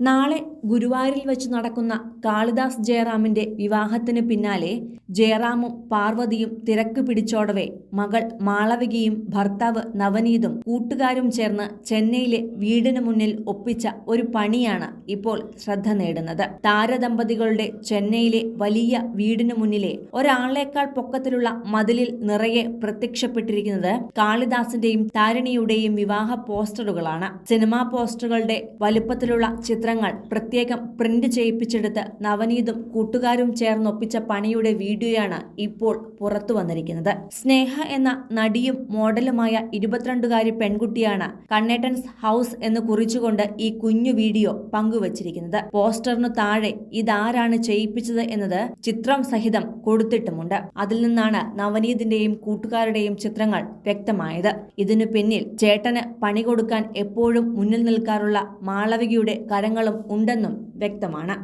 നാളെ ഗുരുവായൂരിൽ വെച്ച് നടക്കുന്ന കാളിദാസ് ജയറാമിന്റെ വിവാഹത്തിന് പിന്നാലെ ജയറാമും പാർവതിയും തിരക്ക് പിടിച്ചോടവേ മകൾ മാളവികയും ഭർത്താവ് നവനീതും കൂട്ടുകാരും ചേർന്ന് ചെന്നൈയിലെ വീടിന് മുന്നിൽ ഒപ്പിച്ച ഒരു പണിയാണ് ഇപ്പോൾ ശ്രദ്ധ നേടുന്നത്. താരദമ്പതികളുടെ ചെന്നൈയിലെ വലിയ വീടിന് മുന്നിലെ ഒരാളേക്കാൾ പൊക്കത്തിലുള്ള മതിലിൽ നിറയെ പ്രത്യക്ഷപ്പെട്ടിരിക്കുന്നത് കാളിദാസിന്റെയും താരിണിയുടെയും വിവാഹ പോസ്റ്ററുകളാണ്. സിനിമാ പോസ്റ്ററുകളുടെ വലുപ്പത്തിലുള്ള ചിത്രങ്ങൾ പ്രത്യേകം പ്രിന്റ് ചെയ്യിപ്പിച്ചെടുത്ത് നവനീതും കൂട്ടുകാരും ചേർന്നൊപ്പിച്ച പണിയുടെ വീഡിയോയാണ് ഇപ്പോൾ പുറത്തു വന്നിരിക്കുന്നത്. സ്നേഹ എന്ന നടിയും മോഡലുമായ 22കാരി പെൺകുട്ടിയാണ് കണ്ണേട്ടൻസ് ഹൗസ് എന്ന് കുറിച്ചുകൊണ്ട് ഈ കുഞ്ഞു വീഡിയോ പങ്കുവച്ചിരിക്കുന്നത്. പോസ്റ്ററിനു താഴെ ഇതാരാണ് ചെയ്യിപ്പിച്ചത് എന്നത് ചിത്രം സഹിതം കൊടുത്തിട്ടുമുണ്ട്. അതിൽ നിന്നാണ് നവനീതിന്റെയും കൂട്ടുകാരുടെയും ചിത്രങ്ങൾ വ്യക്തമായത്. ഇതിനു പിന്നിൽ ചേട്ടന് പണി കൊടുക്കാൻ എപ്പോഴും മുന്നിൽ നിൽക്കാറുള്ള മാളവികയുടെ കരങ്ങളും ഉണ്ടെന്നും വ്യക്തമാണ്.